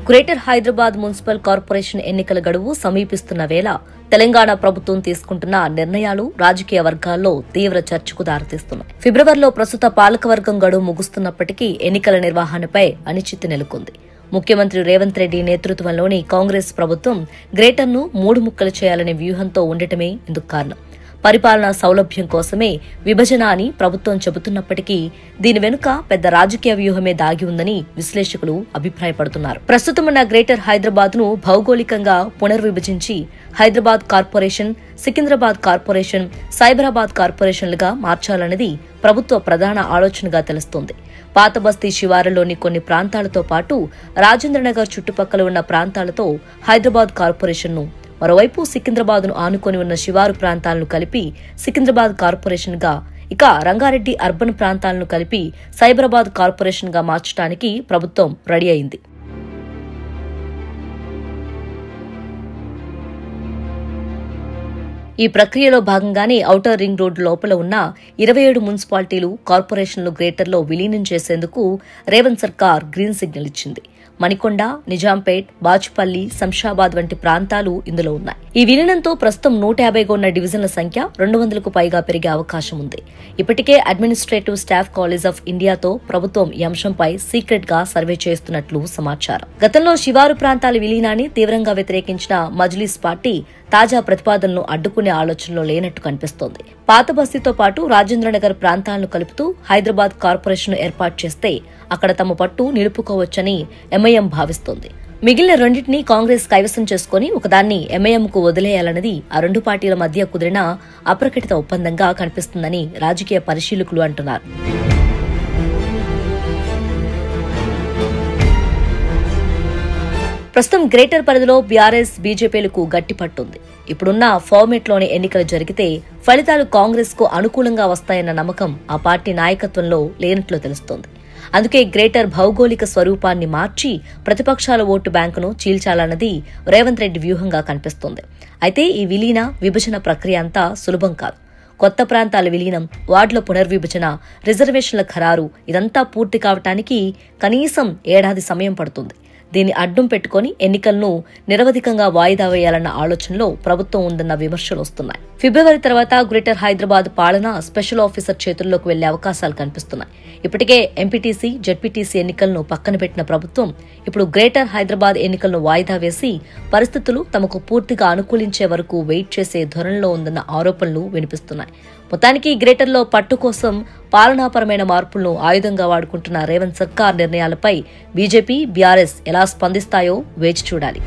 Greater Hyderabad municipal corporation ఎన్నికల గడువు సమీపిస్తున్న వేళ తెలంగాణ ప్రభుత్వం తీసుకుంటున్న నిర్ణయాలు రాజకీయ వర్గాల్లో తీవ్ర చర్చకు దారితీస్తున్నాయి. ఫిబ్రవరిలో ప్రస్తుత పాలకవర్గం గడువు ముగుస్తున్నప్పటికీ ఎన్నికల నిర్వహణపై అనిశ్చితి నెలకొంది. ముఖ్యమంత్రి రేవంత్ రెడ్డి నేతృత్వంలోని కాంగ్రెస్ ప్రభుత్వం గ్రేటర్ను 3 ముక్కలు చేయాలనే వ్యూహంతో ఉండటమే ఇందుకు కారణం. పరిపాలనా సౌలభ్యం కోసమే విభజన అని ప్రభుత్వం చెబుతున్నప్పటికీ దీని వెనుక పెద్ద రాజకీయ వ్యూహమే దాగి ఉందని విశ్లేషకులు అభిప్రాయపడుతున్నారు. ప్రస్తుతమున్న గ్రేటర్ హైదరాబాద్ ను భౌగోళికంగా పునర్విభజించి హైదరాబాద్ కార్పొరేషన్, సికింద్రాబాద్ కార్పొరేషన్, సైబరాబాద్ కార్పొరేషన్లుగా మార్చాలన్నది ప్రభుత్వ ప్రధాన ఆలోచనగా తెలుస్తోంది. పాత బస్తీ శివారులోని కొన్ని ప్రాంతాలతో పాటు రాజేంద్రనగర్ చుట్టుపక్కల ఉన్న ప్రాంతాలతో హైదరాబాద్ కార్పొరేషన్ను, మరోవైపు సికింద్రాబాద్ను ఆనుకొని ఉన్న శివారు ప్రాంతాలను కలిపి సికింద్రాబాద్ కార్పొరేషన్ గా, ఇక రంగారెడ్డి అర్బన్ ప్రాంతాలను కలిపి సైబరాబాద్ కార్పొరేషన్ గా మార్చడానికి ప్రభుత్వం రెడీ అయింది. ఈ ప్రక్రియలో భాగంగానే ఔటర్ రింగ్ రోడ్డు లోపల ఉన్న 27 మున్సిపాలిటీలు, కార్పొరేషన్లు గ్రేటర్లో విలీనం చేసేందుకు రేవంత్ సర్కార్ గ్రీన్ సిగ్నల్ ఇచ్చింది. మణికొండ, నిజాంపేట్, బాచుపల్లి, శంషాబాద్ వంటి ప్రాంతాలు ఇందులో ఉన్నాయి. ఈ విలీనంతో ప్రస్తుతం 150గా ఉన్న డివిజన్ల సంఖ్య 200కు పైగా పెరిగే అవకాశం ఉంది. ఇప్పటికే అడ్మినిస్ట్రేటివ్ స్టాఫ్ కాలేజ్ ఆఫ్ ఇండియాతో ప్రభుత్వం ఈ అంశంపై సీక్రెట్ గా సర్వే చేస్తున్నట్లు సమాచారం. గతంలో శివారు ప్రాంతాల విలీనాన్ని తీవ్రంగా వ్యతిరేకించిన మజ్లిస్ పార్టీ తాజా ప్రతిపాదనలను అడ్డుకునే ఆలోచనలో లేనట్టు కనిపిస్తోంది. పాత బస్తీతో పాటు రాజేంద్రనగర్ ప్రాంతాలను కలుపుతూ హైదరాబాద్ కార్పొరేషన్ ఏర్పాటు చేస్తే అక్కడ తమ పట్టు నిలుపుకోవచ్చని ఎంఐఎం భావిస్తోంది. మిగిలిన రెండింటినీ కాంగ్రెస్ కైవసం చేసుకుని ఒకదాన్ని ఎంఐఎంకు వదిలేయాలన్నది ఆ రెండు పార్టీల మధ్య కుదిరిన అప్రకటిత ఒప్పందంగా కనిపిస్తుందని రాజకీయ పరిశీలకులు అంటున్నారు. ప్రస్తుతం గ్రేటర్ పరిధిలో బీఆర్ఎస్, బీజేపీలకు గట్టి పట్టుంది. ఇప్పుడున్న ఫార్మేట్లోని ఎన్నికలు జరిగితే ఫలితాలు కాంగ్రెస్ కు అనుకూలంగా వస్తాయన్న నమ్మకం ఆ పార్టీ నాయకత్వంలో లేనట్లు తెలుస్తోంది. అందుకే గ్రేటర్ భౌగోళిక స్వరూపాన్ని మార్చి ప్రతిపక్షాల ఓటు బ్యాంకును చీల్చాలన్నది రేవంత్ రెడ్డి వ్యూహంగా కనిపిస్తోంది. అయితే ఈ విలీన, విభజన ప్రక్రియ అంతా సులభం కాదు. కొత్త ప్రాంతాల విలీనం, వార్డుల పునర్విభజన, రిజర్వేషన్ల ఖరారు ఇదంతా పూర్తి కావటానికి కనీసం 1 ఏడాది సమయం పడుతుంది. దీన్ని అడ్డం పెట్టుకుని ఎన్నికలను నిరవధికంగా వాయిదా వేయాలన్న ఆలోచనలో ప్రభుత్వం ఉందన్న విమర్శలు వస్తున్నాయి. ఫిబ్రవరి తర్వాత గ్రేటర్ హైదరాబాద్ పాలన స్పెషల్ ఆఫీసర్ చేతుల్లోకి వెళ్లే అవకాశాలు కనిపిస్తున్నాయి. ఇప్పటికే ఎంపీటీసీ, జెడ్పీటీసీ ఎన్నికలను పక్కన పెట్టిన ప్రభుత్వం ఇప్పుడు గ్రేటర్ హైదరాబాద్ ఎన్నికలను వాయిదా వేసి పరిస్థితులు తమకు పూర్తిగా అనుకూలించే వరకు వెయిట్ చేసే ధోరణిలో ఉందన్న ఆరోపణలు వినిపిస్తున్నాయి. మొత్తానికి గ్రేటర్లో పట్టు కోసం పాలనాపరమైన మార్పులను ఆయుధంగా వాడుకుంటున్న రేవంత్ సర్కార్ నిర్ణయాలపై బీజేపీ, బీఆర్ఎస్ ఎలా స్పందిస్తాయో వేచి చూడాలి.